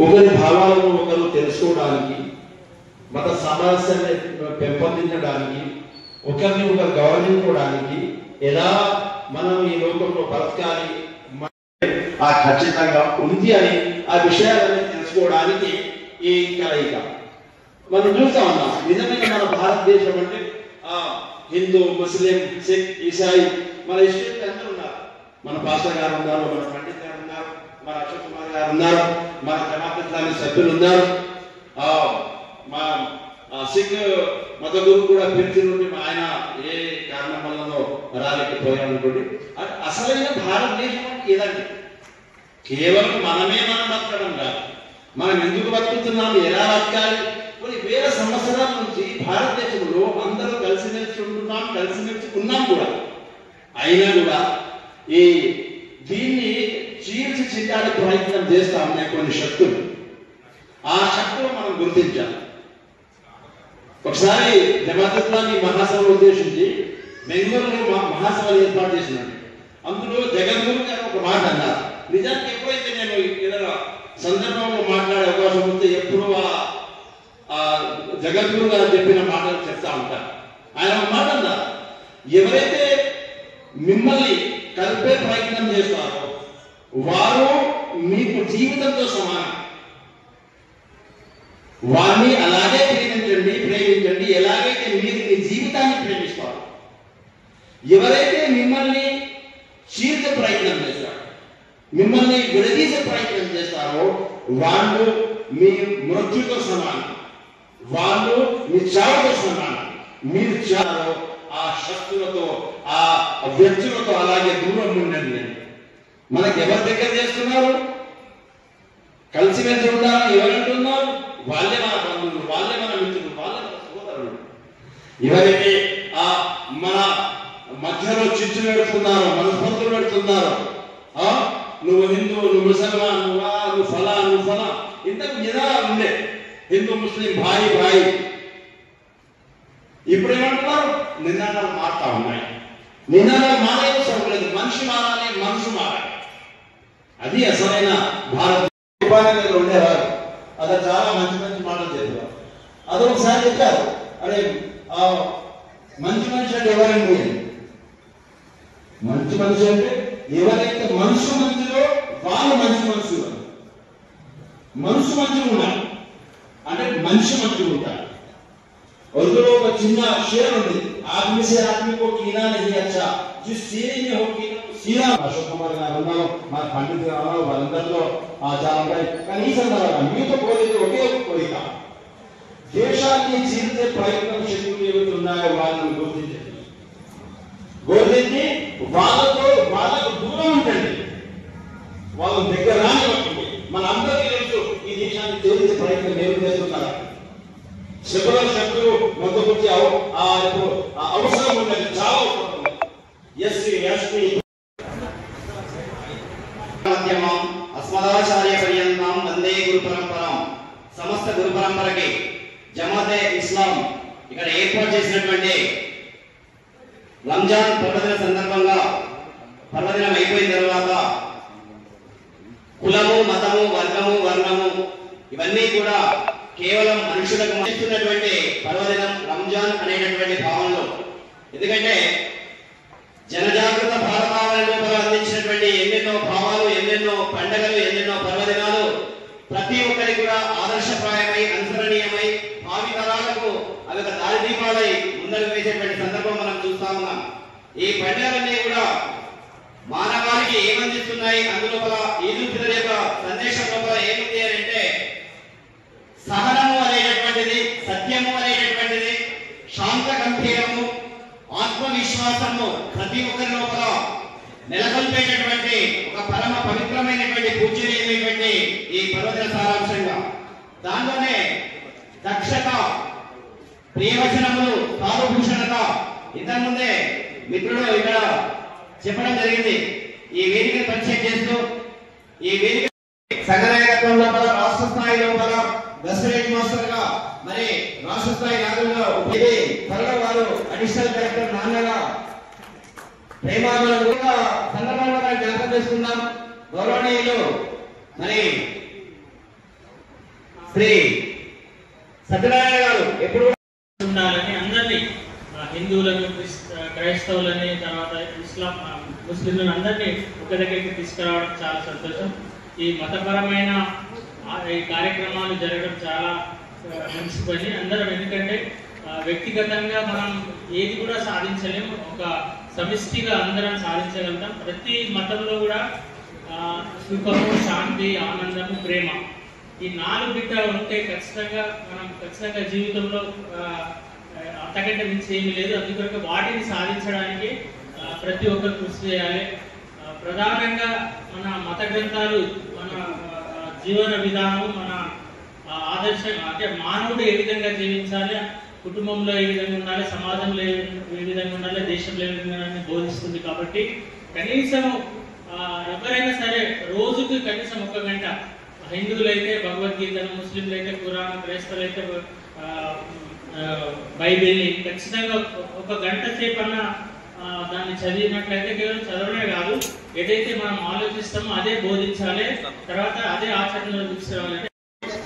ఒకరి భావాలను ఒకరు తెలుసుకోవడానికి, మత సామరస్యాన్ని పెంపొందించడానికి, ఒకరిని ఒకరు గౌరవించుకోవడానికి ఎలా మనం ఈ లోకంలో బ్రతకాలి ఖచ్చితంగా ఉంది అని ఆ విషయాలను తెలుసుకోవడానికి ఈ కలయిక. మనం చూస్తా ఉన్నాం. నిజంగా మన భారతదేశం అంటే హిందూ, ముస్లిం, సిక్, ఈసాయి, మన ఇష్టం అందరూ ఉన్నారు. మన పాస్టర్ గారు ఉన్నారు, మన పండిత్ గారు ఉన్నారు, మన అశోక్ కుమార్ గారు ఉన్నారు, మన జమాత్ ఇస్లామీ సభ్యులు ఉన్నారు. మా సిక్ మత గురు కూడా పిలిచి నుండి ఆయన ఏ కారణం వల్లనో రాలేకపోయారు అనుకోండి. అసలైన భారతదేశం అంటే ఏదండి? కేవలం మనం బతకడం కాదు. మనం ఎందుకు బతుకుతున్నాము, ఎలా బతకాలి, కొన్ని వేల సంవత్సరాల నుంచి భారతదేశంలో అందరూ కలిసిమెలిసి ఉంటున్నాం, కలిసిమెలిసి ఉన్నాం కూడా. అయినా కూడా ఈ దీన్ని చీల్చి చిట్టాడే ప్రయత్నం చేస్తా ఉన్నాయి కొన్ని శక్తులు. ఆ శక్తులు మనం గుర్తించాలి. ఒకసారి జమాత్ ఇస్లామీ మహాసభను ఉద్దేశించి బెంగళూరులో మహాసభలు ఏర్పాటు చేసినాడు. అందులో జగద్గురు గారు ఒక మాట అన్నారు. నిజానికి ఎప్పుడైతే నేను ఏదైనా సందర్భంలో మాట్లాడే అవకాశం ఉంటే ఎప్పుడు ఆ జగద్గురు గారు చెప్పిన మాటలు చెప్తా ఉంటారు. ఆయన ఒక మాట అన్నారు, ఎవరైతే మిమ్మల్ని కలిపే ప్రయత్నం చేస్తారో వారు మీకు జీవితంతో సమానం. వారిని అలాగే ప్రేమించండి ఎలాగైతే మీరు మీ జీవితాన్ని ప్రేమిస్తారు. ఎవరైతే మిమ్మల్ని చీల్చే ప్రయత్నం చేస్తారో, మిమ్మల్ని విడదీసే ప్రయత్నం చేస్తారో వాళ్ళు మీ మృత్యుతో సమానం, వాళ్ళు మీ చావుతో సమానం. మీరు చావో ఆ శక్తులతో, ఆ వ్యక్తులతో అలాగే దూరం ఉండండి. మనకి ఎవరి దగ్గర చేస్తున్నారు? కలిసిమెలిసి ఉండాలని ఎవరంటున్నారు? వాళ్ళే మన బంధువులు, వాళ్ళే మన మిత్రులు, వాళ్ళే మన సోదరులు. ఎవరైతే మన మధ్యలో చిచ్చు పెడుతున్నారో, మనస్పర్ధలు పెడుతున్నారో, నువ్వు హిందూ, నువ్వు ముసల్మాన్, నువ్వు ఫలా ఇంతకు నిదానం ఉండే హిందూ ముస్లిం భాయి. ఇప్పుడు ఏమంటున్నారు? నినాదాలు మారుతా ఉన్నాయి. నినాదాలు మారేవసరం లేదు. మనిషి మారాలి, మనసు మారాలి. అది అసలైన భారత ఉండేవారు. అదే చాలా మంచి మాటలు చెప్పారు. అదొకసారి చెప్పారు, అరే మంచి మనిషి అంటే ఎవరండి? మంచి మనిషి అంటే ఎవరైతే మనసు మంచిలో వాళ్ళు మంచి మనుషులు. మనసు మంచిగా ఉండాలి అంటే మనిషి మంచిగా ఉంటారు. उर्दू का चिन्ह शेर ఉంది, आदमी से आदमी को कीना नहीं अच्छा, जिस सीने में हो कीना सीना. అశోక్ కుమార్ గారు ఉన్నారు, మన పండిత్ గారు ఉన్నారు, వాళ్ళందరిలో చాలా ఉంటాయి. కానీ ఈ సందర్భంగా మీతో కోరిక ఒకే ఒక కోరిక, దేశాన్ని చీల్చే ప్రయత్నం శక్తులు ఏవైతే ఉన్నాయో వాళ్ళని గుర్తించి వాళ్ళకు దూరం ఉండండి, వాళ్ళ దగ్గర రానివ్వండి. మన అందరికీ తెలుసు ఈ దేశాన్ని చీల్చే ప్రయత్నం ఏమి చేస్తున్నారు. సెక్యులర్ శక్తులు ముందుకొచ్చి అవసరం ఉన్నది చాలా. ఎస్సీ ఎస్టీ మధ్యమం అస్మదాచార్య పర్యంతం వందే గురు పరంపరం. సమస్త గురు పరంపరకి జమాతే ఇస్లాం ఇక్కడ ఏర్పాటు చేసినటువంటి రంజాన్ పర్వదిన సందర్భంగా పర్వదినం అయిపోయిన తర్వాత కులము, మతము, వర్గము, వర్ణము ఇవన్నీ కూడా కేవలం మనుషులకు మధ్యస్తున్నటువంటి పర్వదినం రంజాన్ అనేటటువంటి భావనలో. ఎందుకంటే జనజాగృత భారతావరణలో అందించినటువంటి ఎన్నెన్నో భావాలు, ఎన్నెన్నో పండుగలు, ఎన్నెన్నో పర్వదినాలు ప్రతి ఒక్కరి కూడా ఆదర్శప్రాయమై, అనుసరణీయమై, భావి తరాలకు అవి ఒక దారిదీపాలై ముందరకు వేసేటువంటి సందర్భం మనం చూస్తా ఉన్నాం. ఈ పండుగలన్నీ కూడా మానవాళికి ఏమందిస్తున్నాయి? అందులోపల ఈదుల్ ఫితర్ యొక్క సందేశం లోపల ఏముంది అని అంటే సహనము అనేటటువంటిది, సత్యము అనేటటువంటిది, శాంత గంభీరము, ఆత్మవిశ్వాసము ప్రతి ఒక్కరి లోపల నెలకొల్పేటటువంటి ఒక పరమ పవిత్రమైనటువంటి పూజనీయమైనటువంటి ఈ పర్వదిన సారాంశంగా. దాంట్లోనే దక్షత, ప్రియవచనములు, సాధుభూషణత ఇంతకుముందే మిత్రుడు ఇక్కడ చెప్పడం జరిగింది. ఈ వేదిక పరిచయం చేస్తూ ఈ వేదిక సంఘనాయకత్వం లోపల, రాష్ట్ర స్థాయి లోపల గస్టరేట్ మాస్టర్ గా, మరి రాష్ట్ర స్థాయి నాయకులుగా త్వరలో వారు అడిషనల్ కలెక్టర్ నాన్నగా ప్రేమాలను సందర్భంగా జ్ఞాపకం చేసుకుందాం. గౌరవనీయులు మరి శ్రీ సత్యనారాయణ గారు ఎప్పుడు ఉండాలని అందరినీ హిందువులను క్రైస్తవులని తర్వాత ఇస్లాం ముస్లింలను అందరినీ ఒక దగ్గరికి తీసుకురావడం చాలా సంతోషం. ఈ మతపరమైన ఈ కార్యక్రమాలు జరగడం చాలా మంచి పని అందరం. ఎందుకంటే వ్యక్తిగతంగా మనం ఏది కూడా సాధించలేము, ఒక సమిష్టిగా అందరం సాధించగలుగుతాం. ప్రతి మతంలో కూడా సుఖము, శాంతి, ఆనందము, ప్రేమ ఈ 4 బిడ్డ ఉంటే ఖచ్చితంగా జీవితంలో అంతకంటే మించి ఏమీ లేదు. అందుకొరకు వాటిని సాధించడానికి ప్రతి ఒక్కరు కృషి చేయాలి. ప్రధానంగా మన మత గ్రంథాలు, మన జీవన విధానం, మన ఆదర్శం అంటే మానవుడు ఏ విధంగా జీవించాలి, కుటుంబంలో ఏ విధంగా ఉండాలి, సమాజంలో ఏ విధంగా ఉండాలి, దేశంలో ఏ విధంగా బోధిస్తుంది. కాబట్టి కనీసం ఎవరైనా సరే రోజుకి కనీసం 1 గంట, హిందువులైతే భగవద్గీతను, ముస్లింలైతే ఖురాన్, క్రైస్తవులైతే బైబిల్ని ఖచ్చితంగా 1 గంట సేపు అన్న దాన్ని చదివినట్లయితే కేవలం చదవడమే కాదు, ఏదైతే మనం ఆలోచిస్తామో అదే బోధించాలి, తర్వాత అదే ఆచరణలో తీసుకురావాలి.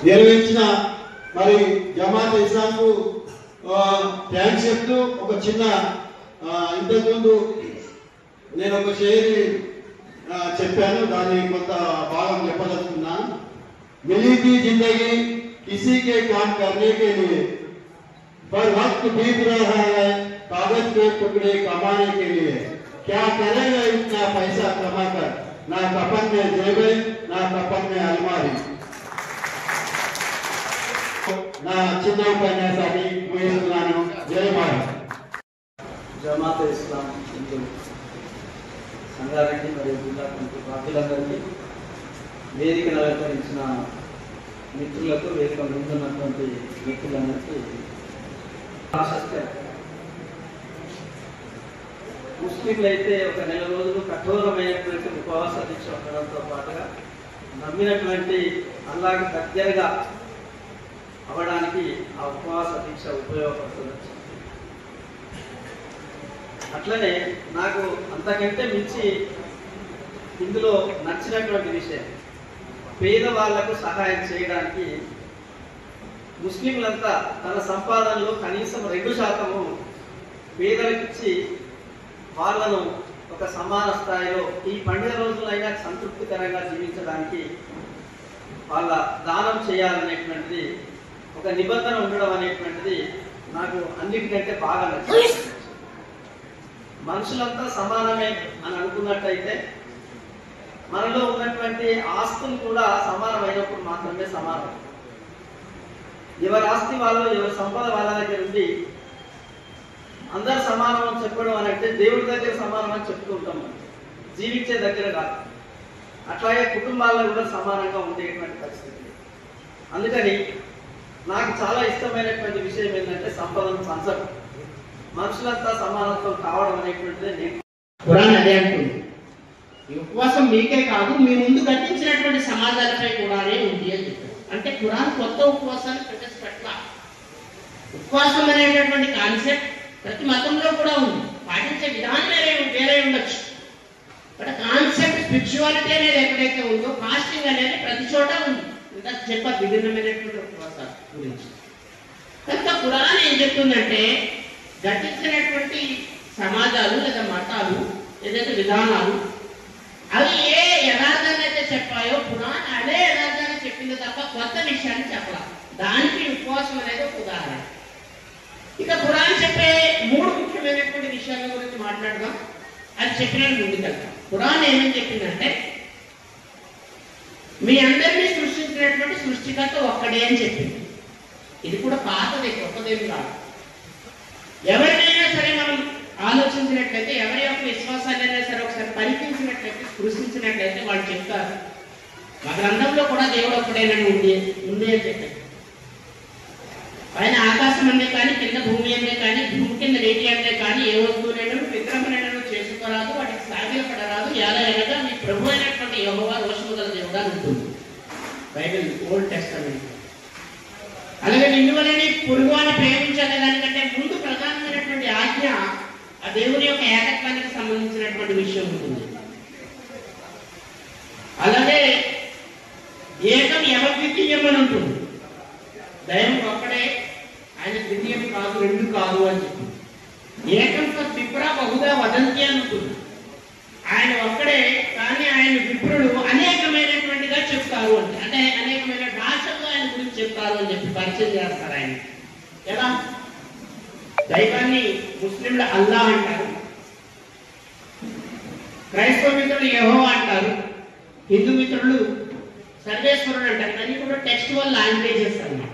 నిర్వహించిన మరి జమాత్ ఇస్లాంకు థ్యాంక్స్ చెప్తూ ఒక చిన్న ఇంతకుముందు నేను ఒక షేర్ చెప్పాను, దాన్ని కొంత భాగం చెప్పదలుచుకున్నాను. मिली थी जिंदगी किसी के काम करने के लिए, पर वक्त बीत रहा है कागज के टुकड़े कमाने के लिए। क्या करेगा इतना पैसा कमाकर, ना कफन में जेबें, ना कफन में अलमारी। ना చిన్న ఉపన్యాసాన్ని ముగిస్తున్నాను. జై భారత్. జమాత్ ఇస్లాం హిందూ సంగారెడ్డి మరియు జిల్లా కమిటీ బాధ్యులందరికీ, వేదికను అలంకరించిన మిత్రులకు, వేదిక ముందున్నటువంటి మిత్రులందరికీ ఆశిస్తే, ముస్లింలు అయితే 1 నెల రోజులు కఠోరమైనటువంటి ఉపవాస దీక్ష ఉండడంతో పాటుగా నమ్మినటువంటి అల్లాహ్కి దగ్గరగా అవ్వడానికి ఆ ఉపవాస దీక్ష ఉపయోగపడుతుంది. అట్లనే నాకు అంతకంటే మించి ఇందులో నచ్చినటువంటి విషయం, పేదవాళ్లకు సహాయం చేయడానికి ముస్లింలంతా తన సంపాదనలో కనీసం 2% పేదలకు ఇచ్చి వాళ్ళను ఒక సమాన స్థాయిలో ఈ పండుగ రోజులైనా సంతృప్తికరంగా జీవించడానికి వాళ్ళ దానం చేయాలనేటువంటిది ఒక నిబంధన ఉండడం అనేటువంటిది నాకు అన్నిటికంటే బాగా నచ్చింది. మనుషులంతా సమానమే అని అనుకున్నట్టయితే మనలో ఉన్నటువంటి ఆస్తులు కూడా సమానమైనప్పుడు మాత్రమే సమానం. ఎవరి ఆస్తి వాళ్ళు, ఎవరి సంపద వాళ్ళ దగ్గర ఉండి అందరు సమానం అని చెప్పడం అని అంటే దేవుడి దగ్గర సమానం అని చెప్తూ ఉంటాం, జీవించే దగ్గర కాదు. అట్లాగే కుటుంబాల్లో కూడా సమానంగా ఉండేటువంటి పరిస్థితి. అందుకని నాకు చాలా ఇష్టమైనటువంటి విషయం ఏంటంటే సంపదను పంచడం, మనుషులంతా సమానత్వం కావడం అనేటువంటిది నేను ఖురాన్ అదే అంటుంది. ఈ ఉపవాసం మీకే కాదు, మీ ముందు కట్టించినటువంటి సమాజాలపై కూడానే ఉంది అని చెప్పారు. అంటే ఖురాన్ కొత్త ఉపవాసాన్ని ప్రవేశపెట్ట. ఉపవాసం అనేటటువంటి కాన్సెప్ట్ ప్రతి మతంలో కూడా ఉంది, పాటించే విధానం వేరే ఉండొచ్చు. బట్ కాన్సెప్ట్ స్పిరిచువాలిటీ అనేది ఎక్కడైతే ఉందో, ఫాస్టింగ్ అనేది ప్రతి చోట ఉంది. ఇంకా చెప్పారు విభిన్నమైనటువంటి ఉపవాసాల గురించి. కనుక ఖురాన్ ఏం చెప్తుందంటే, గతించినటువంటి సమాజాలు లేదా మతాలు ఏదైతే విధానాలు అవి ఏ యథార్థాన్ని అయితే చెప్పాయో ఖురాన్ అదే యథార్థాన్ని చెప్పింది తప్ప కొత్త విషయాన్ని చెప్పాలి. దానికి ఉపవాసం అనేది ఒక ఉదాహరణ. ఇక ఖురాన్ చెప్పే 3 ముఖ్యమైనటువంటి విషయాల గురించి మాట్లాడదాం. అది చెప్పినట్టు ముందుకెళ్తాం. ఖురాన్ ఏమని చెప్పిందంటే, మీ అందరినీ సృష్టించినటువంటి సృష్టికర్త ఒక్కడే అని చెప్పింది. ఇది కూడా పాతదే, కొత్తదేమి కాదు. ఎవరినైనా సరే మనం ఆలోచించినట్లయితే, ఎవరి యొక్క విశ్వాసాలైనా సరే ఒకసారి పరికించినట్లయితే, స్పృశించినట్లయితే వాళ్ళు చెప్తారు, మా గ్రంథంలో కూడా దేవుడు ఒక్కడేనని ఉంది అని చెప్పారు. పైన ఆకాశం అనే కానీ, కింద భూమి అనే కానీ, భూమి కింద నీటి అనే కానీ, ఏ వస్తువునైనా విగ్రహమైనా చేసుకోరాదు, వాటికి సాగిలపడరాదు, ఎలా అనగా మీ ప్రభు అయినటువంటి యెహోవా రోషము గల దేవుడా ఉంటుంది. Bible old testament. అలాగే నిన్ను వలని పొరుగు అని ప్రేమించాలి దానికంటే ముందు ప్రధానమైనటువంటి ఆజ్ఞ ఆ దేవుని యొక్క ఏకత్వానికి సంబంధించినటువంటి విషయం ఉంటుంది. అలాగే ఏకం ఎవద్వితీయం అని ఉంటుంది. దైవం ఒక్కడే, ఆయన ద్వితీయం కాదు, రెండు కాదు అని చెప్పింది. ఏకం తత్ విప్ర బహుదా వదంతి అనుకుంది. ఆయన ఒక్కడే, కానీ ఆయన విప్రులు అనేకమైనటువంటిగా చెప్తారు అంటే అనేకమైన భాషల్లో ఆయన గురించి చెప్తారు అని చెప్పి పరిచయం చేస్తారు. ఆయన ఎలా దైవాన్ని ముస్లింలు అల్లా అంటారు, క్రైస్తవ మిత్రులు యెహోవా అంటారు, హిందూ మిత్రులు సర్వేశ్వరుడు అంటారు. కానీ కూడా టెక్స్చువల్ లాంగ్వేజెస్ అన్నమాట.